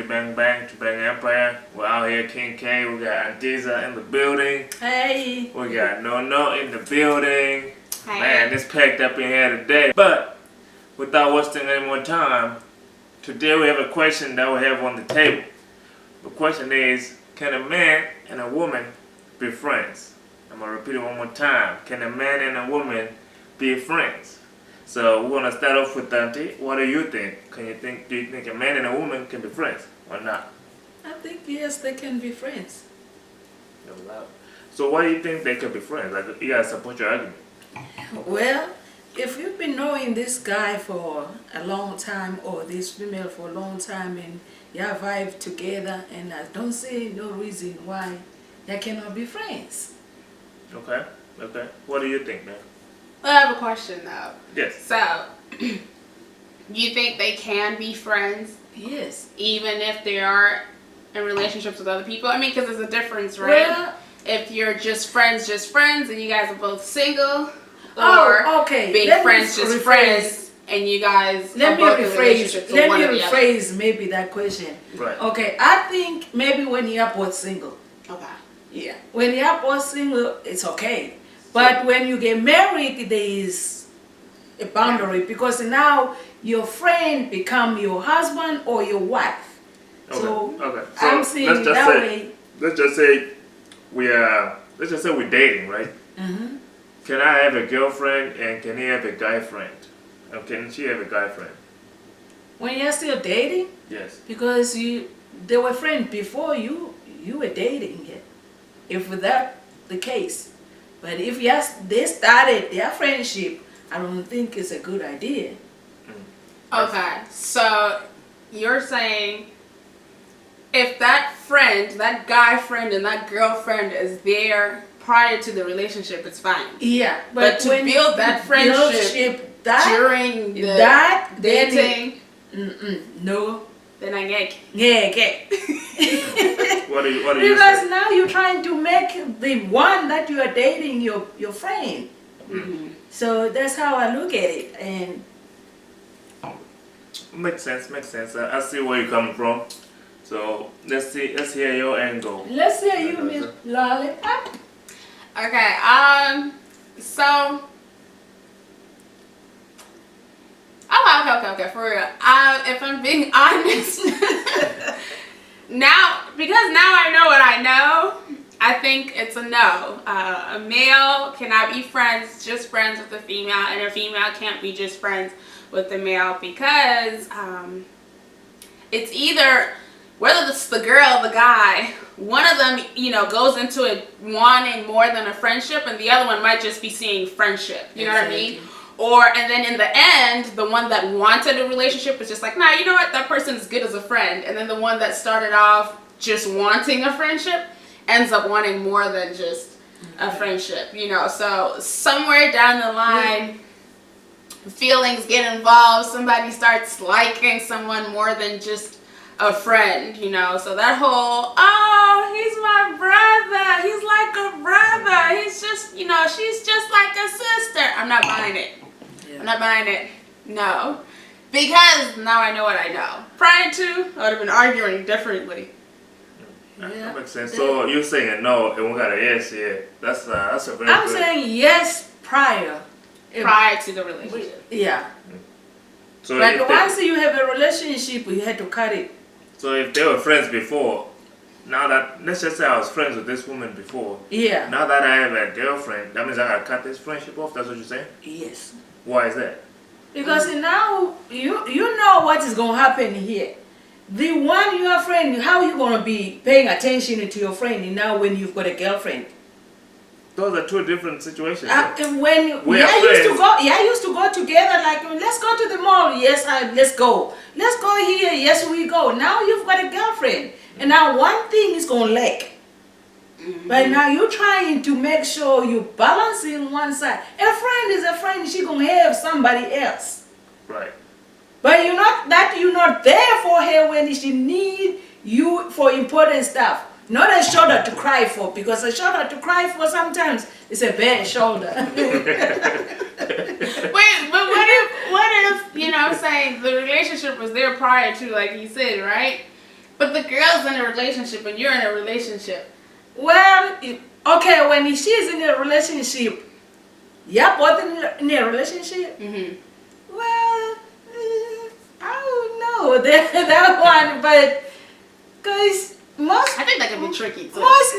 Bang Bang, Bang Empire. We're out here, King K. We got Antiza in the building. Hey. We got No in the building. Hey. Man, it's packed up in here today. But without wasting any more time, today we have a question that we have on the table. The question is, can a man and a woman be friends? I'm going to repeat it one more time. Can a man and a woman be friends? So we're gonna start off with Dante. What do you think? Do you think a man and a woman can be friends or not? I think yes, they can be friends. So why do you think they can be friends? Like, you gotta support your argument. Well, if you've been knowing this guy for a long time or this female for a long time and you have vibe together, and I don't see no reason why they cannot be friends. Okay. What do you think, man? I have a question though. Yes. So, you think they can be friends Yes. even if they are in relationships with other people? I mean, because there's a difference, right? Well, if you're just friends, and you guys are both single, or oh, okay. being Let me friends, just rephrase. friends, and you guys are Let me both in relationships rephrase. with Let one me or the other. rephrase maybe that question. Right. Okay, I think maybe when you are both single. Okay. Yeah. When you are both single, it's okay. But when you get married, there is a boundary because now your friend become your husband or your wife. Okay. So So I'm seeing let's just that say, way. let's just say we're dating, right? Mhm. Can I have a girlfriend and can he have a guy friend? Or can she have a guy friend? When you're still dating, Yes. because they were friends before you were dating yet. If that the case. But if yes, they started their friendship, I don't think it's a good idea. Okay, so you're saying if that friend, that guy friend and that girlfriend is there prior to the relationship, it's fine. Yeah, But to when build that friendship during During the that dating, no, then I get yeah. What do you Because say? now you're trying to make the one that you are dating your friend. So that's how I look at it. And Makes sense. I see where you're coming from. So let's hear your angle. let's hear you, Miss Lollipop. Okay, so okay, for real. If I'm being honest, because now I know what I know, I think it's a no. A male cannot be just friends with a female, and a female can't be just friends with the male because it's either, whether it's the girl or the guy, one of them, goes into it wanting more than a friendship, and the other one might just be seeing friendship. You know what I mean? And then in the end, the one that wanted a relationship is just like, nah, you know what? That person is good as a friend. And then the one that started off just wanting a friendship ends up wanting more than just a friendship, So somewhere down the line, feelings get involved. Somebody starts liking someone more than just a friend, So that whole, oh, he's my brother. He's like a brother. He's just, she's just like a sister. I'm not buying it. Yeah. I'm not buying it. No. Because now I know what I know. Prior to, I would have been arguing differently. That makes sense. So you're saying no, and we got a yes here. That's a very I'm good. saying yes prior. Prior to the relationship. Yeah. So But if once you have a relationship, you had to cut it. So if they were friends before, now that, let's just say I was friends with this woman before. Yeah. Now that I have a girlfriend, that means I gotta cut this friendship off. That's what you're saying? Yes. Why is that? Because now you know what is going to happen here. The one your friend, how you going to be paying attention to your friend now when you've got a girlfriend? Those are two different situations. When We are I used to go together. Like, let's go to the mall. Yes, let's go. Let's go here. Yes, we go. Now you've got a girlfriend, and now one thing is going to lack. But now you're trying to make sure you're balancing one side. A friend is a friend. She gonna have somebody else. Right. But you're not there for her when she need you for important stuff. Not a shoulder to cry for, because a shoulder to cry for sometimes is a bad shoulder. Wait, but what if, I'm saying the relationship was there prior to, like you said, right? But the girl's in a relationship and you're in a relationship. Well, okay, when she's in a relationship, yeah, both in a relationship. Mm-hmm. Well, I don't know that one, but because most I think that can be tricky too. most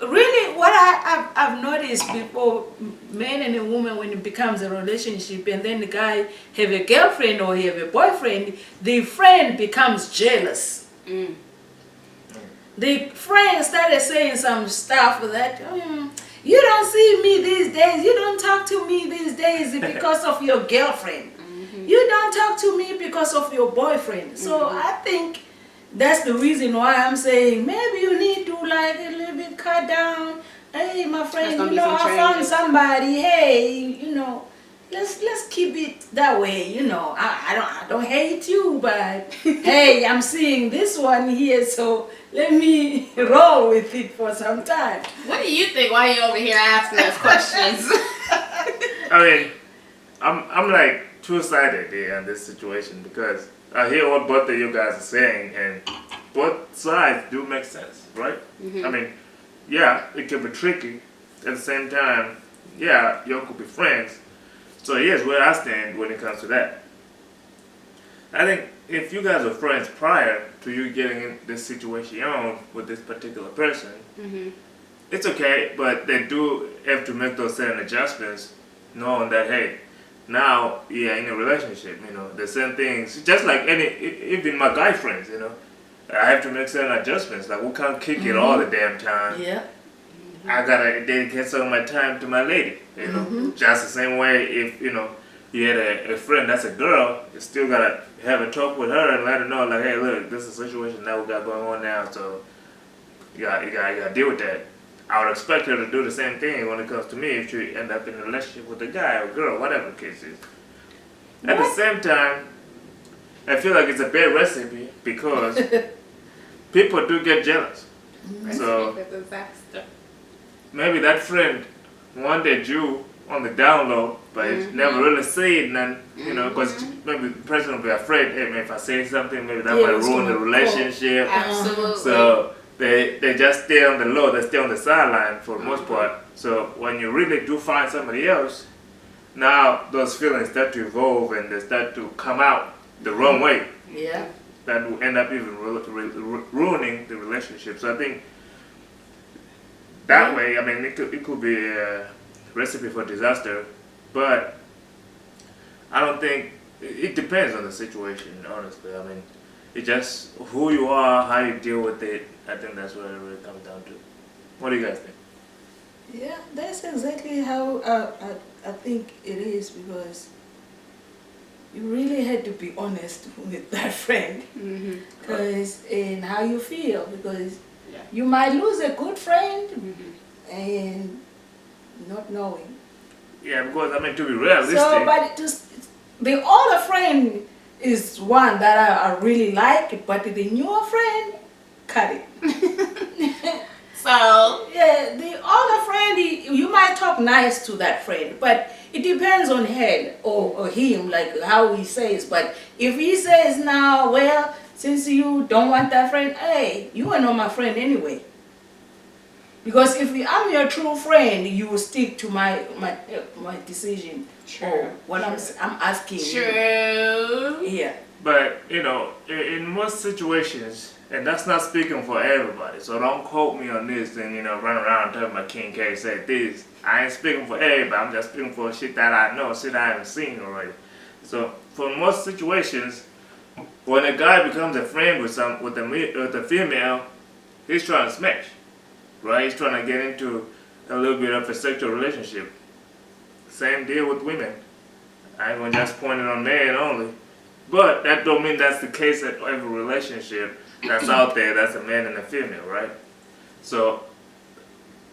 really what I've noticed before, men and a woman, when it becomes a relationship and then the guy have a girlfriend or he have a boyfriend, the friend becomes jealous. Mm. The friend started saying some stuff that you don't see me these days, you don't talk to me these days because of your girlfriend. You don't talk to me because of your boyfriend. So I think that's the reason why I'm saying maybe you need to like a little bit cut down. Hey, my friend, gonna you be know, some I found changes. somebody. Hey, you know, let's keep it that way. You know, I don't hate you, but hey, I'm seeing this one here, so let me roll with it for some time. What do you think? Why are you over here asking us questions? I mean, I'm like two-sided here in this situation because I hear what both of you guys are saying, and both sides do make sense, right? I mean, yeah, it can be tricky. At the same time, yeah, you could be friends. So here's where I stand when it comes to that. I think if you guys are friends prior to you getting in this situation with this particular person, it's okay, but they do have to make those certain adjustments, knowing that, hey, now you're in a relationship, you know, the same things, just like even my guy friends, you know, I have to make certain adjustments, like we can't kick it all the damn time. Yeah. I gotta dedicate some of my time to my lady, you know, just the same way if, you know, you had a friend that's a girl, you still gotta have a talk with her and let her know, like, hey, look, this is a situation that we got going on now, so you gotta deal with that. I would expect her to do the same thing when it comes to me if she end up in a relationship with a guy or girl, whatever the case is. At the same time, I feel like it's a bad recipe because people do get jealous. So Disaster. maybe that friend wanted you on the down low, but never really said none, you know, because maybe the person will be afraid, hey man, if I say something, maybe that might it's ruin the gonna relationship. Absolutely. So they just stay on the low, they stay on the sideline for the most part. So when you really do find somebody else, now those feelings start to evolve and they start to come out the wrong way. Yeah. That will end up even ruining the relationship. So I think that way, I mean, it could be a recipe for disaster, but I don't think, it depends on the situation, honestly. I mean, it just who you are, how you deal with it. I think that's what it really comes down to. What do you guys think? Yeah, that's exactly how I think it is, because you really had to be honest with that friend, because in how you feel, because you might lose a good friend and not knowing. Yeah, because I mean, to be realistic. So, but the older friend is one that I really like, but the newer friend, cut it. So Yeah, the older friend, you might talk nice to that friend, but it depends on her or him, like how he says. But if he says now, well, since you don't want that friend, hey, you are not my friend anyway. Because if I'm your true friend, you will stick to my decision. True. Or what I'm asking. true. Yeah. But, you know, in most situations, and that's not speaking for everybody, so don't quote me on this and, you know, run around telling my King K said this. I ain't speaking for everybody, I'm just speaking for shit that I know, shit I haven't seen already. So, for most situations, when a guy becomes a friend with a female, he's trying to smash, right? He's trying to get into a little bit of a sexual relationship. Same deal with women. I ain't gonna just point it on men only. But that don't mean that's the case at every relationship that's out there, that's a man and a female, right? So,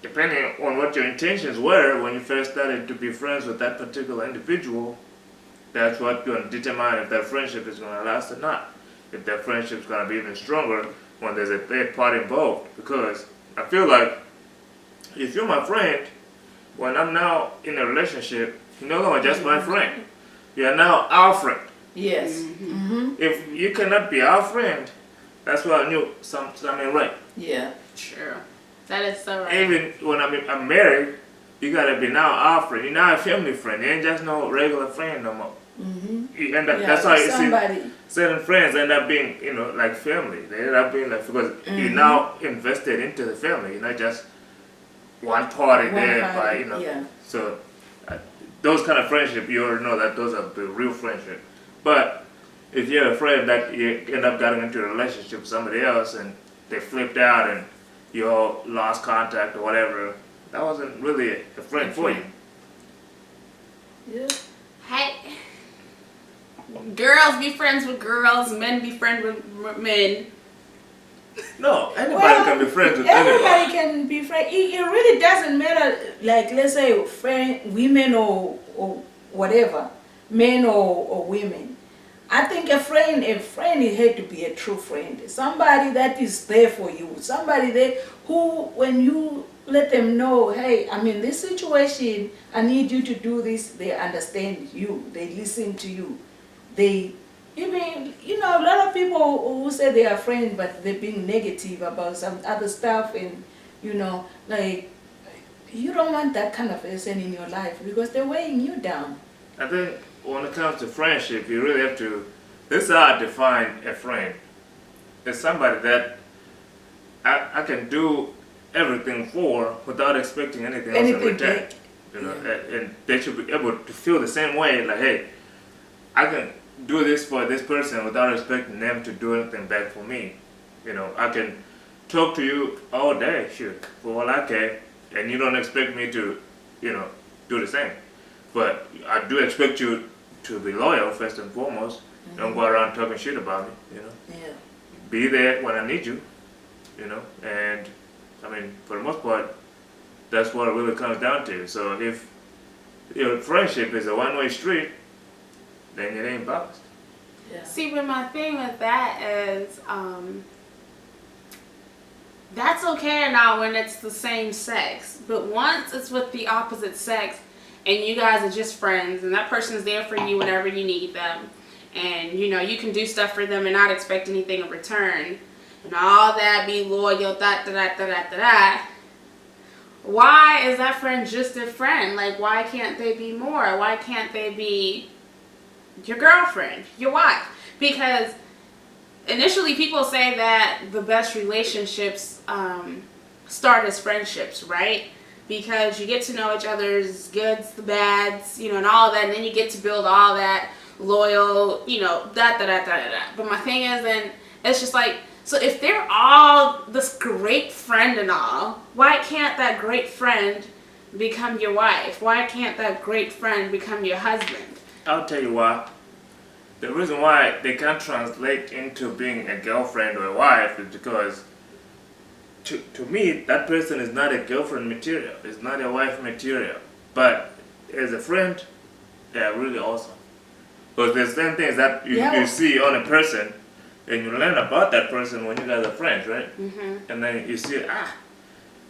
depending on what your intentions were when you first started to be friends with that particular individual, that's what's going to determine if that friendship is going to last or not. If that friendship is going to be even stronger when there's a third party involved. Because I feel like if you're my friend, when I'm now in a relationship, you're no longer just my friend. You are now our friend. Yes. If you cannot be our friend, That's why I knew something right. Yeah. True. That is so right. Even when I'm married, you gotta be now our friend. You're now a family friend. You ain't just no regular friend no more. Mm-hmm. You end up, Yeah, that's why you see somebody. certain friends end up being, like family. They end up being like, because you're Mhm. now invested into the family. You're not just one party One there party, by, yeah. So those kind of friendship, you already know that those are the real friendship. But if you're a friend that you end up getting into a relationship with somebody else and they flipped out and you all lost contact or whatever, that wasn't really a friend for you. Yeah. Hey, girls be friends with girls, men be friends with men. No, anybody Well, can be friends with everybody anybody. can be friends. It really doesn't matter, like, let's say, women or whatever, men or women. I think a friend it had to be a true friend. Somebody that is there for you. Somebody there who, when you let them know, hey, I'm in this situation, I need you to do this, they understand you. They listen to you. They, even, a lot of people who say they are friends, but they're being negative about some other stuff, and, like, you don't want that kind of person in your life because they're weighing you down. I think when it comes to friendship, you really have to, this is how I define a friend. It's somebody that I can do everything for without expecting anything else in return. back. And they should be able to feel the same way, like, hey, I can do this for this person without expecting them to do anything back for me. I can talk to you all day, shoot, for all I care, and you don't expect me to, do the same. But I do expect you to be loyal first and foremost. Mm-hmm. Don't go around talking shit about me, Yeah. Be there when I need you, and I mean, for the most part, that's what it really comes down to. So if your friendship is a one-way street, then it ain't balanced. Yeah. See, but my thing with that is, that's okay now when it's the same sex. But once it's with the opposite sex and you guys are just friends and that person's there for you whenever you need them and, you can do stuff for them and not expect anything in return and all that, be loyal, why is that friend just a friend? Like, why can't they be more? Why can't they be your girlfriend, your wife? Because initially people say that the best relationships start as friendships, right? Because you get to know each other's goods, the bads, and all that, and then you get to build all that loyal, But my thing is, then it's just like, so if they're all this great friend and all, why can't that great friend become your wife? Why can't that great friend become your husband? I'll tell you why. The reason why they can't translate into being a girlfriend or a wife is because to me, that person is not a girlfriend material. It's not a wife material. But as a friend, they're really awesome. Because there's certain things that you see on a person and you learn about that person when you guys are friends, right? Mm-hmm. And then you see,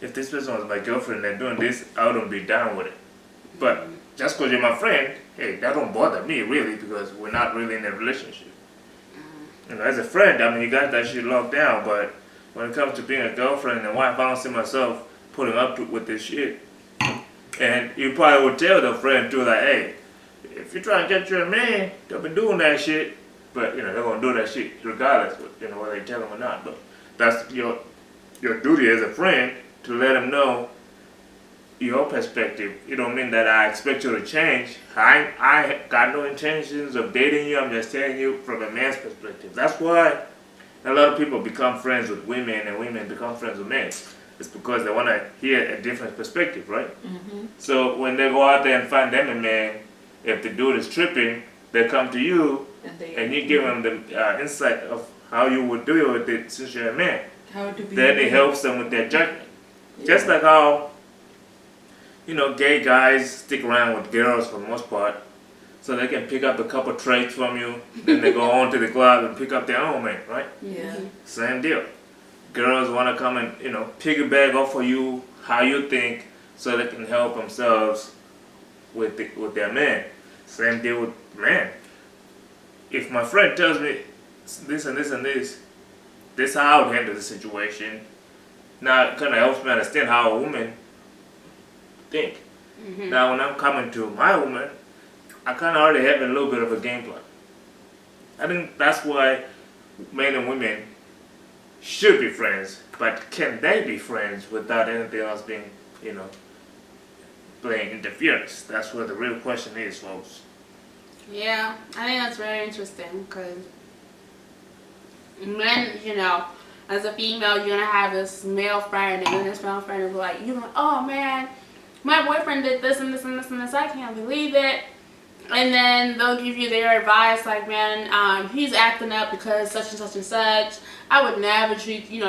if this person was my girlfriend and they're doing this, I wouldn't be down with it. But just because you're my friend, hey, that don't bother me really because we're not really in a relationship. As a friend, I mean, you got that shit locked down, but when it comes to being a girlfriend and wife, I don't see myself putting up with this shit. And you probably would tell the friend too, like, hey, if you're trying to get your man, they'll be doing that shit. But, they're going to do that shit regardless, whether they tell them or not. But that's your duty as a friend to let them know your perspective. It don't mean that I expect you to change. I got no intentions of dating you. I'm just telling you from a man's perspective. That's why a lot of people become friends with women and women become friends with men. It's because they want to hear a different perspective, right? Mm-hmm. So when they go out there and find them a man, if the dude is tripping, they come to you and you give them the insight of how you would deal with it since you're a man. How to be. Then it helps them with their judgment. Yeah. Just like how, gay guys stick around with girls for the most part, so they can pick up a couple traits from you, then they go on to the club and pick up their own man, right? Yeah. Same deal. Girls want to come and, piggyback off of you, how you think, so they can help themselves with their man. Same deal with men. If my friend tells me this and this and this, this is how I would handle the situation. Now it kind of helps me understand how a woman think. Now when I'm coming to my woman, I kind of already have a little bit of a game plan. I think that's why men and women should be friends, but can they be friends without anything else being, playing interference? That's where the real question is, folks. Yeah, I think that's very interesting because men, as a female, you're gonna have this male friend, and then this male friend will be like, oh man, my boyfriend did this and this and this and this, I can't believe it. And then they'll give you their advice, like, man, he's acting up because such and such and such. I would never treat you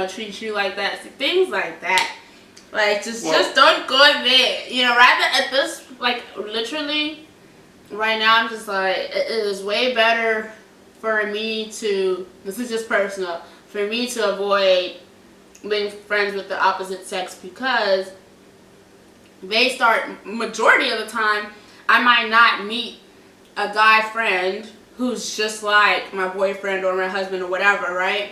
like that. See, things like that. Like, just don't go there. Rather at this, like, literally, right now, I'm just like, it is way better for me to, this is just personal, for me to avoid being friends with the opposite sex because they start, majority of the time, I might not meet a guy friend who's just like my boyfriend or my husband or whatever, right?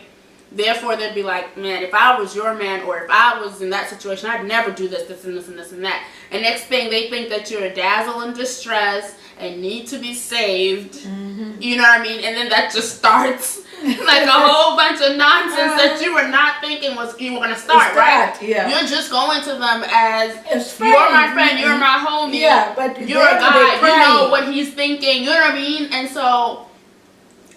Therefore, they'd be like, man, if I was your man or if I was in that situation, I'd never do this, this, and this, and this, and that. And next thing, they think that you're a damsel in distress and need to be saved. You know what I mean? And then that just starts like a whole bunch of nonsense that you were not thinking you were going to start, right? Yeah. You're just going to them as, It's you're my friend, you're my homie. Yeah, but you're a guy, you know what he's thinking, you know what I mean? And so,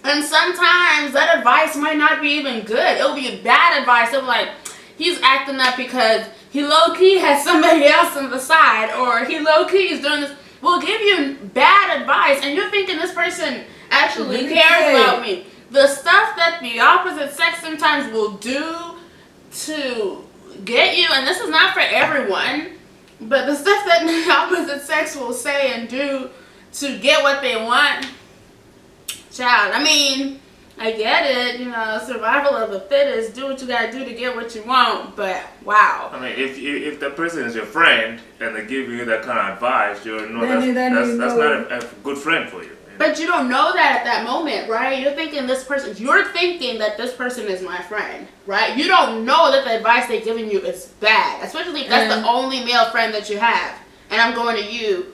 and sometimes that advice might not be even good. It'll be bad advice. It'll be like, he's acting up because he low-key has somebody else on the side, or he low-key is doing this. We'll give you bad advice, and you're thinking this person actually cares about me. The stuff that the opposite sex sometimes will do to get you, and this is not for everyone, but the stuff that the opposite sex will say and do to get what they want, child, I mean, I get it, survival of the fittest, do what you gotta do to get what you want, but wow. I mean, if the person is your friend and they give you that kind of advice, that's not a good friend for you. But you don't know that at that moment, right? You're thinking that this person is my friend, right? You don't know that the advice they're giving you is bad, especially if that's the only male friend that you have. And I'm going to you,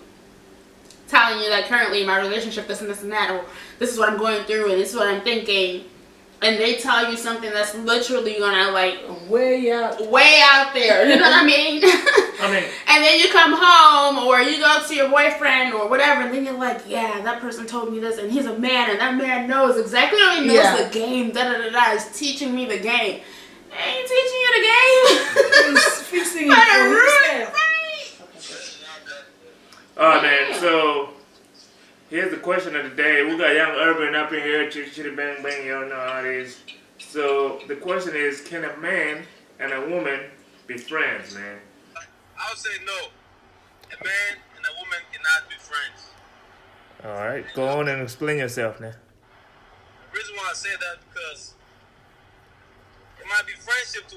telling you that currently my relationship, this and this and that, or this is what I'm going through and this is what I'm thinking, and they tell you something that's literally gonna way out there, you know what I mean? And then you come home or you go to your boyfriend or whatever, and then you're like, yeah, that person told me this and he's a man and that man knows exactly how he knows the game, he's teaching me the game. He ain't teaching you the game. He's fixing it for himself. Alright, man, so here's the question of the day. We got Young Urban up in here, chitty bang bang, you know how it is. So the question is, can a man and a woman be friends, man? I would say no. A man and a woman cannot be friends. Alright, go on and explain yourself now. The reason why I say that because it might be friendship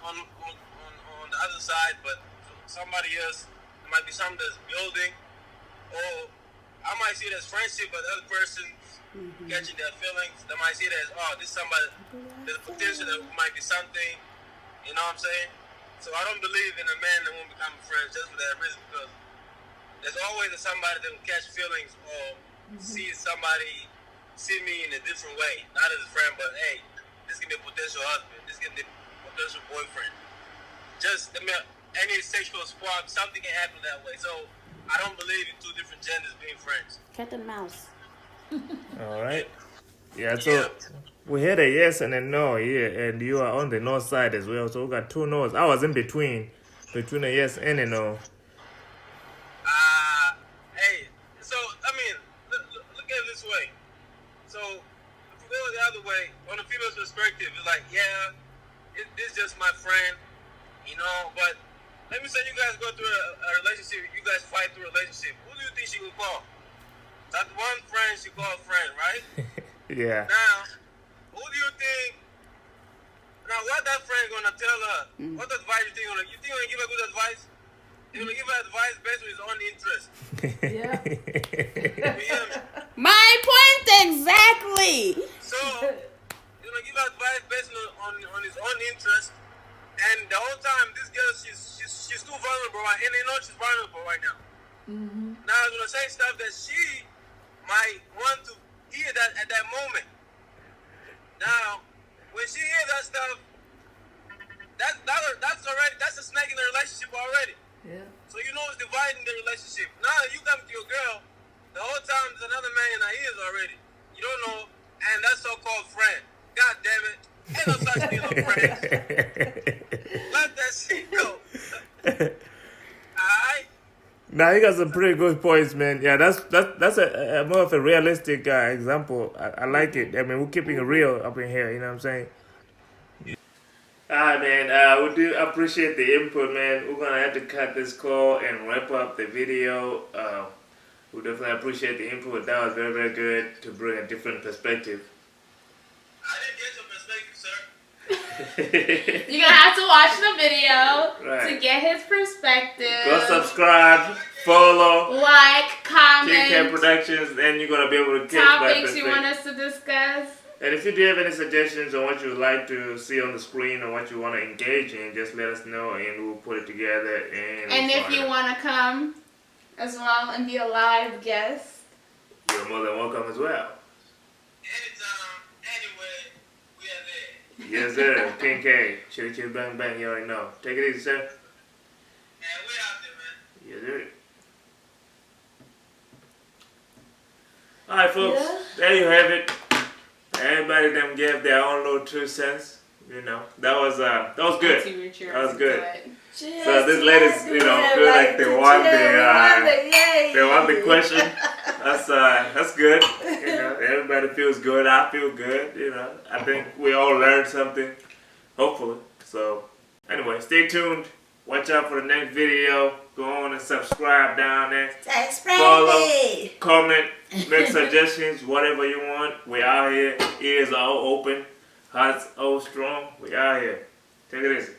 on the other side, but somebody else, it might be something that's building. Or I might see it as friendship, but the other person catching their feelings, they might see it as, this is somebody, there's potential that might be something, you know what I'm saying? So I don't believe in a man and woman becoming friends just for that reason, because there's always somebody that will catch feelings or see me in a different way, not as a friend, but hey, this can be a potential husband, this can be a potential boyfriend. Just, any sexual spark, something can happen that way. So I don't believe in two different genders being friends. Cat and mouse. Alright. Yeah, so we had a yes and a no here, and you are on the no side as well. So we got two no's. I was in between a yes and a no. Hey, so I mean, look at it this way. So if we go the other way, on the female's perspective, it's like, it's just my friend, but let me say you guys go through a relationship, you guys fight through a relationship. Who do you think she would call? That one friend she called friend, right? Yeah. Now, who do you think? Now, what that friend gonna tell her? What advice you think gonna? You think gonna give her good advice? He's gonna give her advice based on his own interest. Yeah. You hear me? My point exactly. So, he's gonna give give advice based on his own interest. And the whole time, this girl, she's too vulnerable, right? And you know she's vulnerable right now. Now I'm gonna say stuff that she might want to hear that at that moment. Now, when she hears that stuff, that's a snag in the relationship already. Yeah. So you know it's dividing the relationship. Now you come to your girl, the whole time there's another man in her ears already. You don't know, and that's so-called friend. God damn it. Ain't no such thing as friends. Let that shit go. Alright? Now you got some pretty good points, man. Yeah, that's a more of a realistic example. I like it. I mean, we're keeping it real up in here. You know what I'm saying? Alright, man. We do appreciate the input, man. We're gonna have to cut this call and wrap up the video. We definitely appreciate the input. That was very, very good to bring a different perspective. I didn't get your perspective, sir. You're gonna have to watch the video Right. to get his perspective. Go subscribe, follow Like, King Cat comment, Productions, and you're gonna be able to catch my topics you perspective. want us to discuss. And if you do have any suggestions on what you would like to see on the screen or what you want to engage in, just let us know and we'll put it together. And if you want to come as well and be a live guest. you're more than welcome as well. Anytime, anyway, we are there. Yes, sir. King K. Chitty chitty bang bang. You already know. Take it easy, sir. And we out there, man. Yes, sir. All right, folks. Yeah. There you have it. Everybody them gave their own little 2 cents. You know, that was good. That was good. So this lady's, you know, feel like they won the question. That's good. You know, everybody feels good. I feel good. You know, I think we all learned something. Hopefully. So anyway, stay tuned. Watch out for the next video. Go on and subscribe down there. Follow, comment, make suggestions, whatever you want. We out here. Ears all open. Hearts all strong. We out here. Take it easy.